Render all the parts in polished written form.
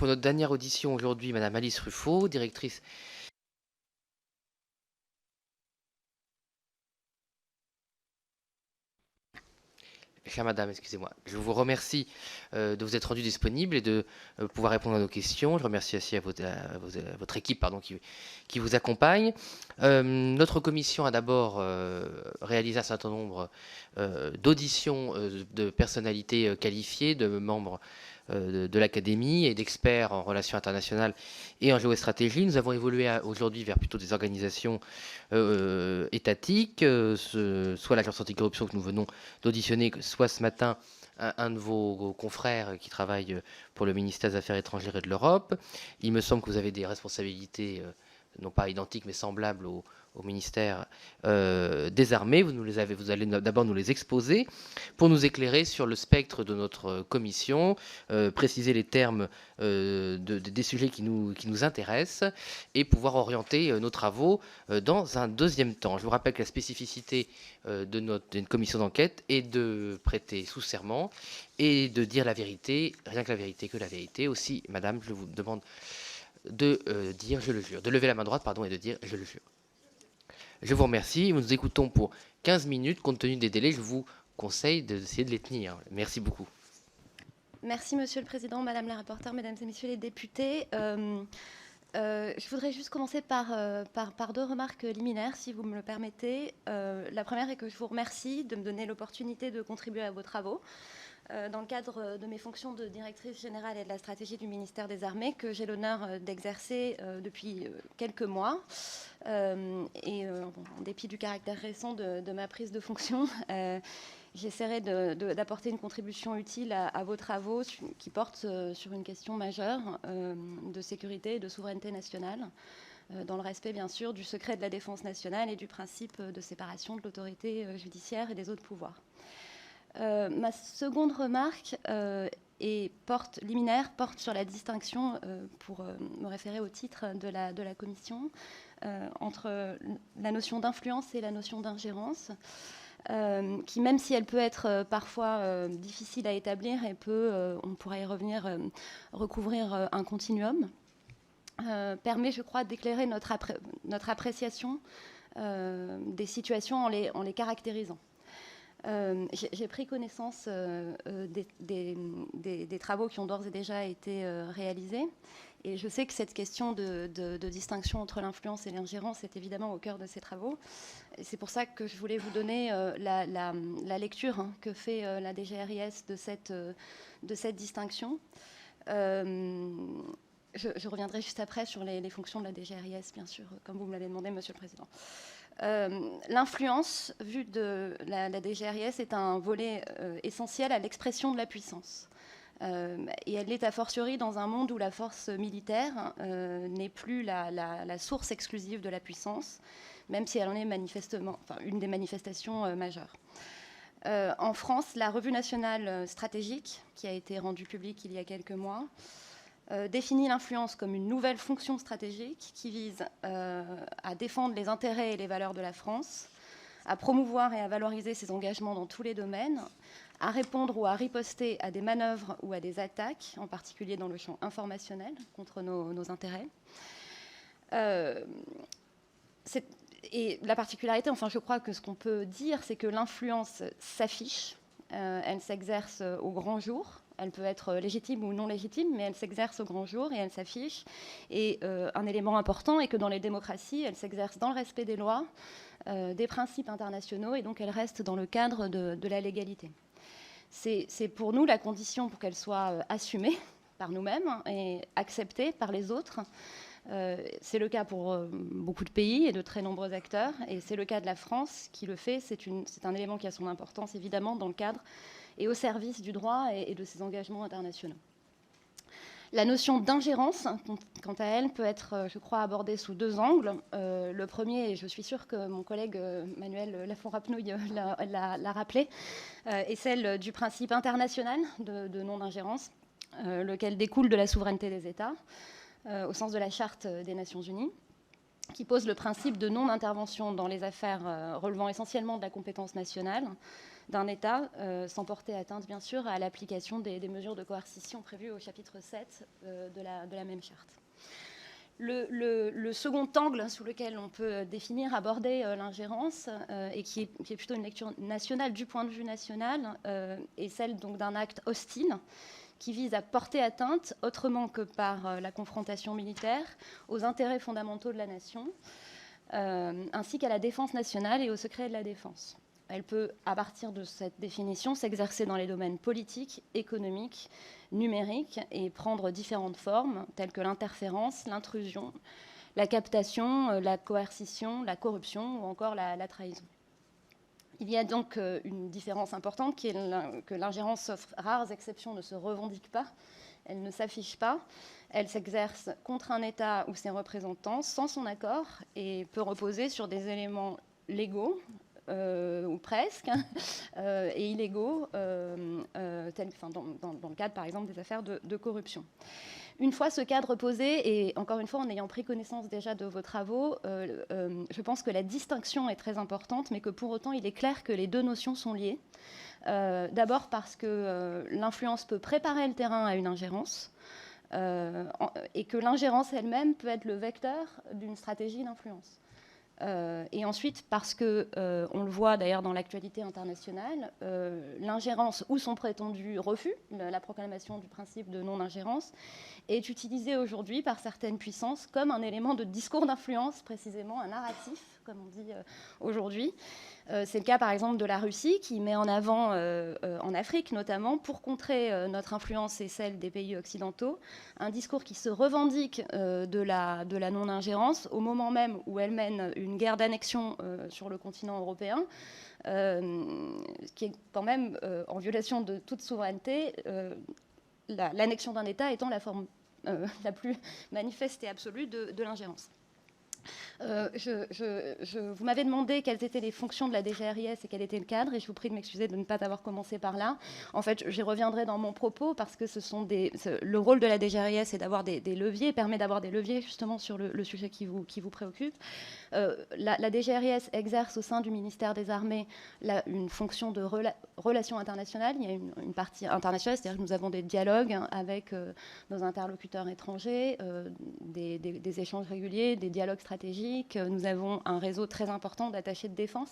pour notre dernière audition aujourd'hui Madame Alice Ruffo, directrice. Chère Madame, excusez-moi. Je vous remercie de vous être rendue disponible et de pouvoir répondre à nos questions. Je remercie aussi à votre équipe qui vous accompagne. Notre commission a d'abord réalisé un certain nombre d'auditions de personnalités qualifiées, de membres de l'Académie et d'experts en relations internationales et en géostratégie. Nous avons évolué aujourd'hui vers plutôt des organisations étatiques, soit l'Agence anticorruption que nous venons d'auditionner, soit ce matin un de vos confrères qui travaille pour le ministère des Affaires étrangères et de l'Europe. Il me semble que vous avez des responsabilités non pas identiques mais semblables au ministère des Armées. Vous allez d'abord nous les exposer pour nous éclairer sur le spectre de notre commission, préciser les termes des sujets qui nous intéressent et pouvoir orienter nos travaux dans un deuxième temps. Je vous rappelle que la spécificité d'une commission d'enquête est de prêter sous serment et de dire la vérité, rien que la vérité, que la vérité. Aussi, Madame, je vous demande de dire « je le jure », de lever la main droite, pardon, et de dire « je le jure ». Je vous remercie. Nous écoutons pour 15 minutes. Compte tenu des délais, je vous conseille d'essayer de les tenir. Merci beaucoup. Merci, Monsieur le Président, Madame la rapporteure, Mesdames et Messieurs les députés. Je voudrais juste commencer par deux remarques liminaires, si vous me le permettez. La première est que je vous remercie de me donner l'opportunité de contribuer à vos travaux dans le cadre de mes fonctions de directrice générale et de la stratégie du ministère des Armées, que j'ai l'honneur d'exercer depuis quelques mois. Et en dépit du caractère récent de ma prise de fonction, j'essaierai d'apporter une contribution utile à vos travaux qui portent sur une question majeure de sécurité et de souveraineté nationale, dans le respect, bien sûr, du secret de la défense nationale et du principe de séparation de l'autorité judiciaire et des autres pouvoirs. Ma seconde remarque liminaire porte sur la distinction, pour me référer au titre de la commission, entre la notion d'influence et la notion d'ingérence. Qui, même si elle peut être parfois difficile à établir et on pourrait y revenir, recouvrir un continuum, permet, je crois, d'éclairer notre appréciation des situations en les caractérisant. J'ai pris connaissance des travaux qui ont d'ores et déjà été réalisés. Et je sais que cette question de distinction entre l'influence et l'ingérence est évidemment au cœur de ces travaux. Et c'est pour ça que je voulais vous donner la lecture que fait la DGRIS de cette distinction. Je reviendrai juste après sur les fonctions de la DGRIS, bien sûr, comme vous me l'avez demandé, Monsieur le Président. L'influence, vue de la DGRIS, est un volet essentiel à l'expression de la puissance. Et elle l'est a fortiori dans un monde où la force militaire n'est plus la source exclusive de la puissance, même si elle en est manifestement, une des manifestations majeures. En France, la Revue nationale stratégique, qui a été rendue publique il y a quelques mois, définit l'influence comme une nouvelle fonction stratégique qui vise à défendre les intérêts et les valeurs de la France, à promouvoir et à valoriser ses engagements dans tous les domaines, à répondre ou à riposter à des manœuvres ou à des attaques, en particulier dans le champ informationnel, contre nos intérêts. Et la particularité, enfin je crois que ce qu'on peut dire, c'est que l'influence s'affiche, elle s'exerce au grand jour. Elle peut être légitime ou non légitime, mais elle s'exerce au grand jour et elle s'affiche. Et un élément important est que dans les démocraties, elle s'exerce dans le respect des lois, des principes internationaux, et donc elle reste dans le cadre de la légalité. C'est pour nous la condition pour qu'elle soit assumée par nous-mêmes et acceptée par les autres. C'est le cas pour beaucoup de pays et de très nombreux acteurs, et c'est le cas de la France qui le fait. C'est un élément qui a son importance, évidemment, dans le cadre et au service du droit et de ses engagements internationaux. La notion d'ingérence, quant à elle, peut être, je crois, abordée sous deux angles. Le premier, et je suis sûre que mon collègue Manuel Lafont-Rapnouil l'a rappelé, est celle du principe international de non-ingérence, lequel découle de la souveraineté des États, au sens de la Charte des Nations Unies, qui pose le principe de non-intervention dans les affaires relevant essentiellement de la compétence nationale, d'un État, sans porter atteinte, bien sûr, à l'application des mesures de coercition prévues au chapitre 7 de la même charte. Le second angle sous lequel on peut définir, aborder l'ingérence, et qui est plutôt une lecture nationale, du point de vue national, est celle donc d'un acte hostile qui vise à porter atteinte, autrement que par la confrontation militaire, aux intérêts fondamentaux de la nation, ainsi qu'à la défense nationale et au secret de la défense. Elle peut, à partir de cette définition, s'exercer dans les domaines politiques, économiques, numériques et prendre différentes formes, telles que l'interférence, l'intrusion, la captation, la coercition, la corruption ou encore la trahison. Il y a donc une différence importante qui est que l'ingérence, sauf rares exceptions, ne se revendique pas, elle ne s'affiche pas, elle s'exerce contre un État ou ses représentants sans son accord et peut reposer sur des éléments légaux, ou presque, et illégaux, dans le cadre, par exemple, des affaires de corruption. Une fois ce cadre posé, et encore une fois, en ayant pris connaissance déjà de vos travaux, je pense que la distinction est très importante, mais que pour autant, il est clair que les deux notions sont liées. D'abord parce que l'influence peut préparer le terrain à une ingérence, et que l'ingérence elle-même peut être le vecteur d'une stratégie d'influence. Et ensuite, parce que, on le voit d'ailleurs dans l'actualité internationale, l'ingérence ou son prétendu refus, la proclamation du principe de non-ingérence, est utilisée aujourd'hui par certaines puissances comme un élément de discours d'influence, précisément un narratif, comme on dit aujourd'hui. C'est le cas par exemple de la Russie qui met en avant, en Afrique notamment, pour contrer notre influence et celle des pays occidentaux, un discours qui se revendique de la non-ingérence au moment même où elle mène une guerre d'annexion sur le continent européen, qui est quand même en violation de toute souveraineté, l'annexion d'un État étant la forme la plus manifeste et absolue de l'ingérence. Vous m'avez demandé quelles étaient les fonctions de la DGRIS et quel était le cadre, et je vous prie de m'excuser de ne pas avoir commencé par là. En fait, j'y reviendrai dans mon propos parce que le rôle de la DGRIS est d'avoir des leviers, permet d'avoir des leviers justement sur le sujet qui vous préoccupe. La DGRIS exerce au sein du ministère des Armées une fonction de relations internationales. Il y a une partie internationale, c'est-à-dire que nous avons des dialogues avec nos interlocuteurs étrangers, des échanges réguliers, des dialogues stratégiques. Nous avons un réseau très important d'attachés de défense,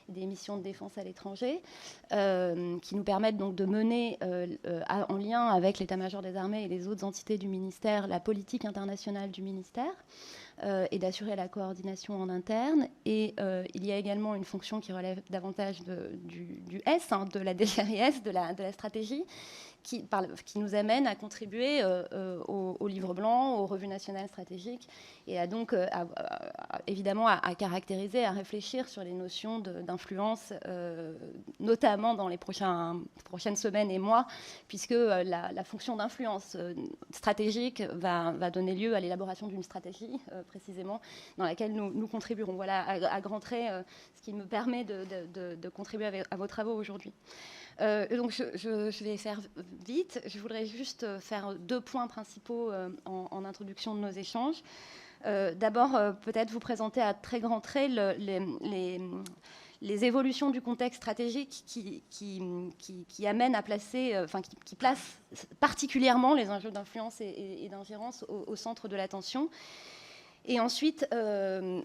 des missions de défense à l'étranger, qui nous permettent donc de mener, en lien avec l'état-major des armées et les autres entités du ministère, la politique internationale du ministère, et d'assurer la coordination en interne. Et il y a également une fonction qui relève davantage du S, de la DGRIS, de la stratégie, qui nous amène à contribuer au livre blanc, aux revues nationales stratégiques, et à donc évidemment à caractériser, à réfléchir sur les notions d'influence, notamment dans les prochaines semaines et mois, puisque la fonction d'influence stratégique va donner lieu à l'élaboration d'une stratégie, précisément, dans laquelle nous contribuerons. Voilà, à grands traits, ce qui me permet de contribuer à vos travaux aujourd'hui. Donc je vais faire vite. Je voudrais juste faire 2 points principaux en introduction de nos échanges. D'abord, peut-être vous présenter à très grands traits les évolutions du contexte stratégique qui amènent à placer, qui placent particulièrement les enjeux d'influence et d'ingérence au centre de l'attention. Et ensuite, mais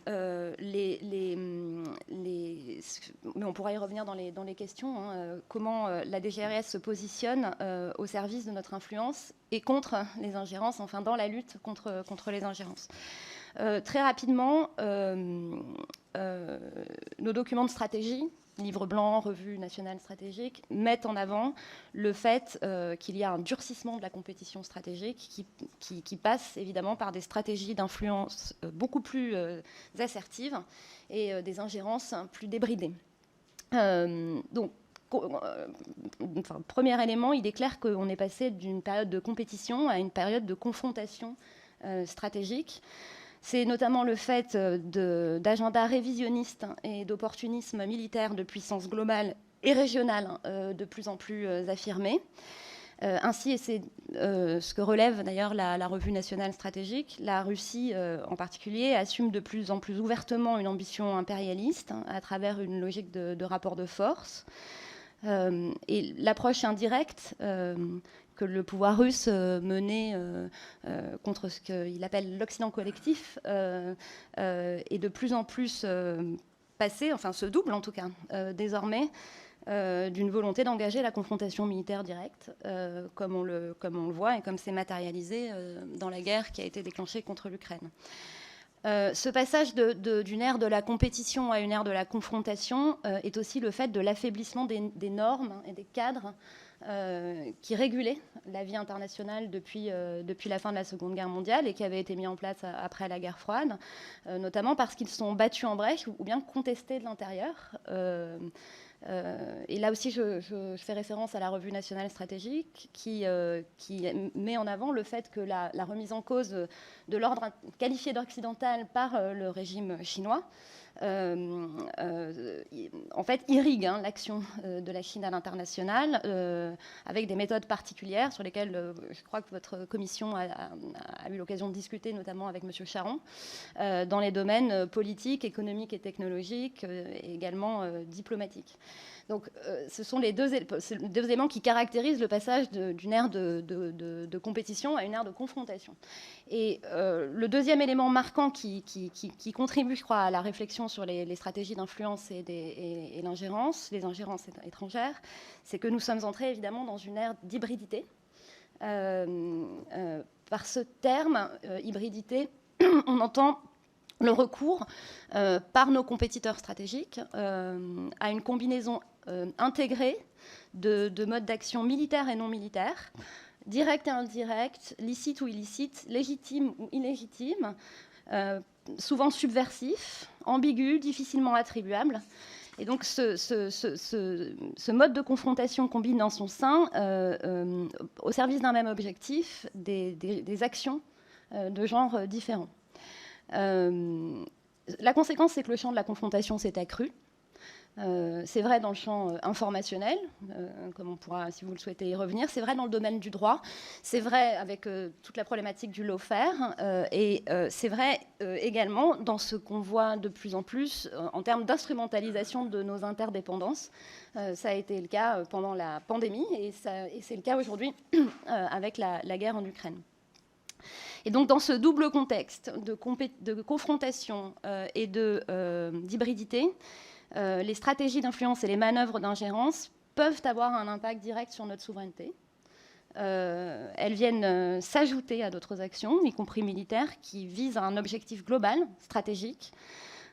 on pourra y revenir dans les questions, comment la DGRIS se positionne au service de notre influence et contre les ingérences, enfin dans la lutte contre les ingérences. Très rapidement, nos documents de stratégie, livre blanc, revue nationale stratégique, mettent en avant le fait qu'il y a un durcissement de la compétition stratégique qui passe évidemment par des stratégies d'influence beaucoup plus assertives et des ingérences plus débridées. Donc, premier élément, il est clair qu'on est passé d'une période de compétition à une période de confrontation stratégique. C'est notamment le fait d'agendas révisionnistes et d'opportunisme militaire de puissance globale et régionale de plus en plus affirmés. Ainsi, et c'est ce que relève d'ailleurs la revue nationale stratégique, la Russie en particulier assume de plus en plus ouvertement une ambition impérialiste à travers une logique de rapport de force. Et l'approche indirecte que le pouvoir russe menait contre ce qu'il appelle l'Occident collectif est de plus en plus passée, enfin se double en tout cas, désormais, d'une volonté d'engager la confrontation militaire directe, comme on le voit et comme c'est matérialisé dans la guerre qui a été déclenchée contre l'Ukraine. Ce passage d'une ère de la compétition à une ère de la confrontation est aussi le fait de l'affaiblissement des normes et des cadres qui régulaient la vie internationale depuis la fin de la Seconde Guerre mondiale et qui avaient été mis en place après la guerre froide, notamment parce qu'ils sont battus en brèche ou bien contestés de l'intérieur. Et là aussi, je fais référence à la Revue nationale stratégique qui met en avant le fait que la remise en cause de l'ordre qualifié d'occidental par le régime chinois en fait irrigue l'action de la Chine à l'international avec des méthodes particulières sur lesquelles je crois que votre commission a eu l'occasion de discuter, notamment avec M. Charon, dans les domaines politiques, économiques et technologiques, et également diplomatiques. Donc, ce sont les deux éléments qui caractérisent le passage d'une ère de compétition à une ère de confrontation. Et le deuxième élément marquant qui contribue, je crois, à la réflexion sur les stratégies d'influence et l'ingérence, les ingérences étrangères, c'est que nous sommes entrés évidemment dans une ère d'hybridité. Par ce terme, hybridité, on entend le recours par nos compétiteurs stratégiques à une combinaison intégrée de modes d'action militaires et non militaires, direct et indirect, licite ou illicite, légitime ou illégitime, souvent subversif, ambigu, difficilement attribuable. Et donc ce mode de confrontation combine dans son sein, au service d'un même objectif, des actions de genre différents. La conséquence, c'est que le champ de la confrontation s'est accru. C'est vrai dans le champ informationnel, comme on pourra, si vous le souhaitez, y revenir. C'est vrai dans le domaine du droit. C'est vrai avec toute la problématique du lawfare. Et c'est vrai également dans ce qu'on voit de plus en plus en termes d'instrumentalisation de nos interdépendances. Ça a été le cas pendant la pandémie et c'est le cas aujourd'hui avec la guerre en Ukraine. Et donc, dans ce double contexte de confrontation et d'hybridité, les stratégies d'influence et les manœuvres d'ingérence peuvent avoir un impact direct sur notre souveraineté. Elles viennent s'ajouter à d'autres actions, y compris militaires, qui visent à un objectif global, stratégique.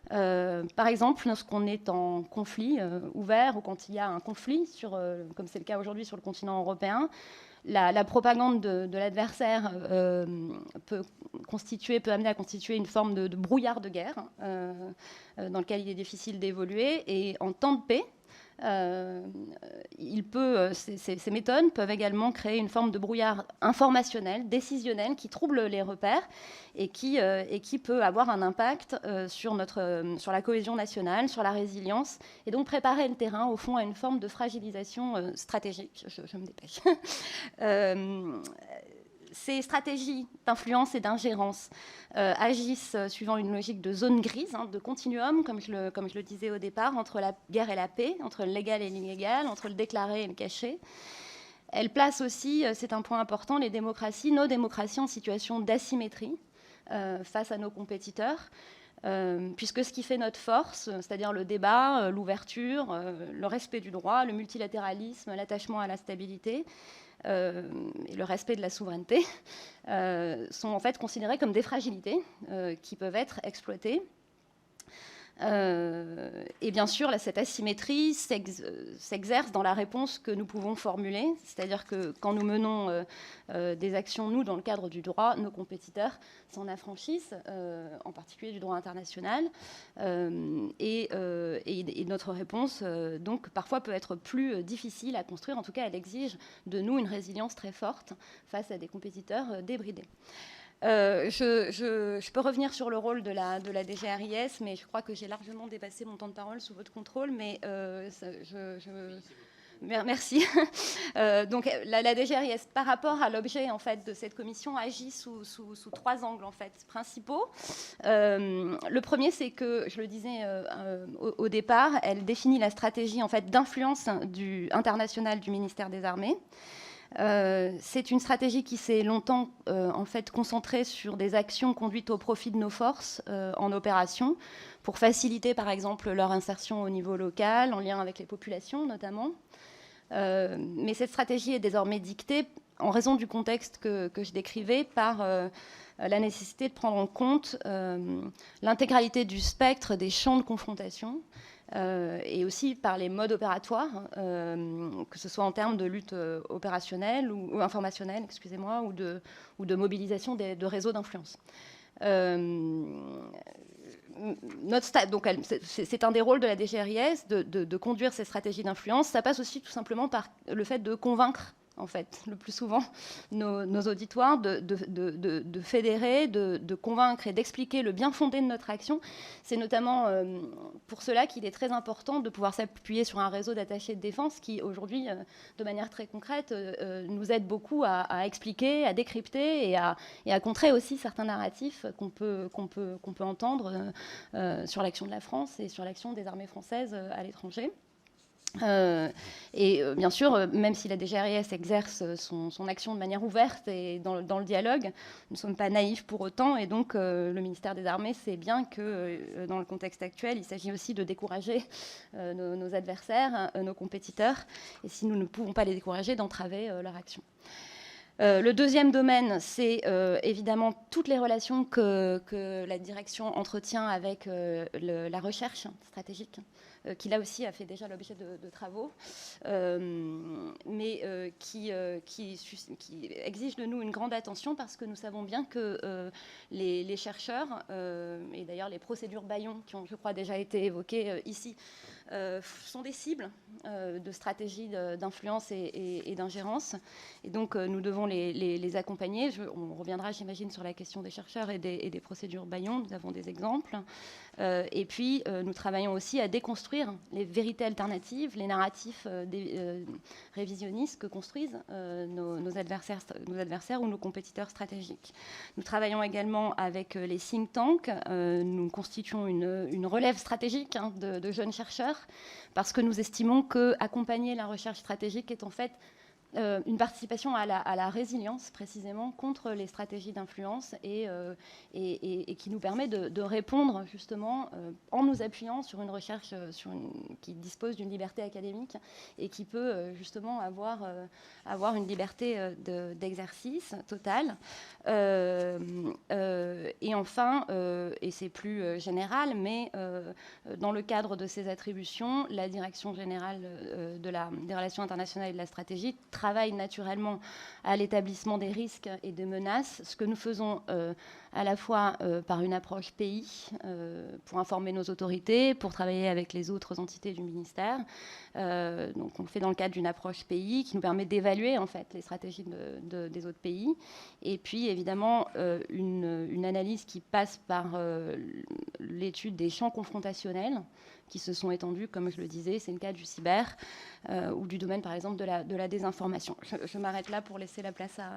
Par exemple, lorsqu'on est en conflit ouvert ou quand il y a un conflit, comme c'est le cas aujourd'hui sur le continent européen, la propagande de l'adversaire peut amener à constituer une forme de brouillard de guerre dans lequel il est difficile d'évoluer. Et en temps de paix, ces méthodes peuvent également créer une forme de brouillard informationnel, décisionnel, qui trouble les repères et qui peut avoir un impact sur la cohésion nationale, sur la résilience, et donc préparer le terrain, au fond, à une forme de fragilisation stratégique. Je me dépêche. Ces stratégies d'influence et d'ingérence agissent suivant une logique de zone grise, de continuum, comme je le disais au départ, entre la guerre et la paix, entre le légal et l'illégal, entre le déclaré et le caché. Elles placent aussi, c'est un point important, nos démocraties en situation d'asymétrie face à nos compétiteurs, puisque ce qui fait notre force, c'est-à-dire le débat, l'ouverture, le respect du droit, le multilatéralisme, l'attachement à la stabilité, et le respect de la souveraineté sont en fait considérés comme des fragilités qui peuvent être exploitées. Et bien sûr, cette asymétrie s'exerce dans la réponse que nous pouvons formuler, c'est-à-dire que quand nous menons des actions, nous, dans le cadre du droit, nos compétiteurs s'en affranchissent, en particulier du droit international, et notre réponse, donc, parfois peut être plus difficile à construire. En tout cas, elle exige de nous une résilience très forte face à des compétiteurs débridés. Je peux revenir sur le rôle de la DGRIS, mais je crois que j'ai largement dépassé mon temps de parole sous votre contrôle. Mais Merci. Donc la DGRIS, par rapport à l'objet en fait de cette commission, agit sous 3 angles en fait principaux. Le premier, c'est que, je le disais au départ, elle définit la stratégie en fait d'influence internationale du ministère des Armées. C'est une stratégie qui s'est longtemps en fait concentrée sur des actions conduites au profit de nos forces en opération, pour faciliter par exemple leur insertion au niveau local, en lien avec les populations notamment. Mais cette stratégie est désormais dictée, en raison du contexte que je décrivais, par la nécessité de prendre en compte l'intégralité du spectre des champs de confrontation, et aussi par les modes opératoires, que ce soit en termes de lutte opérationnelle ou informationnelle, excusez-moi, ou de mobilisation de réseaux d'influence. Donc c'est un des rôles de la DGRIS de conduire ces stratégies d'influence. Ça passe aussi tout simplement par le fait de convaincre, en fait, le plus souvent, nos auditoires, de fédérer, de convaincre et d'expliquer le bien fondé de notre action. C'est notamment pour cela qu'il est très important de pouvoir s'appuyer sur un réseau d'attachés de défense qui, aujourd'hui, de manière très concrète, nous aide beaucoup à expliquer, à décrypter et à contrer aussi certains narratifs qu'on peut entendre sur l'action de la France et sur l'action des armées françaises à l'étranger. Bien sûr, même si la DGRIS exerce son action de manière ouverte et dans le dialogue, nous ne sommes pas naïfs pour autant, et donc le ministère des Armées sait bien que dans le contexte actuel, il s'agit aussi de décourager nos adversaires, nos compétiteurs, et si nous ne pouvons pas les décourager, d'entraver leur action. Le deuxième domaine, c'est évidemment toutes les relations que la direction entretient avec la recherche stratégique, qui là aussi a fait déjà l'objet de travaux, mais qui exige de nous une grande attention, parce que nous savons bien que les chercheurs, et d'ailleurs les procédures Bayon, qui ont, je crois, déjà été évoquées ici, sont des cibles de stratégies d'influence et d'ingérence. Et donc, nous devons les accompagner. On reviendra, j'imagine, sur la question des chercheurs et des procédures Bayon. Nous avons des exemples. Et puis, nous travaillons aussi à déconstruire les vérités alternatives, les narratifs révisionnistes que construisent nos adversaires ou nos compétiteurs stratégiques. Nous travaillons également avec les think tanks. Nous constituons une relève stratégique de jeunes chercheurs, parce que nous estimons qu'accompagner la recherche stratégique est en fait une participation à la résilience, précisément, contre les stratégies d'influence, et qui nous permet de répondre, justement, en nous appuyant sur une recherche qui dispose d'une liberté académique et qui peut, justement, avoir une liberté d'exercice totale. Et enfin, et c'est plus général, mais dans le cadre de ces attributions, la Direction générale des relations internationales et de la stratégie travaille naturellement à l'établissement des risques et des menaces, ce que nous faisons à la fois par une approche pays, pour informer nos autorités, pour travailler avec les autres entités du ministère. Donc on le fait dans le cadre d'une approche pays qui nous permet d'évaluer en fait les stratégies des autres pays. Et puis évidemment une analyse qui passe par l'étude des champs confrontationnels qui se sont étendus, comme je le disais, c'est le cas du cyber ou du domaine par exemple de la désinformation. Je m'arrête là pour laisser la place à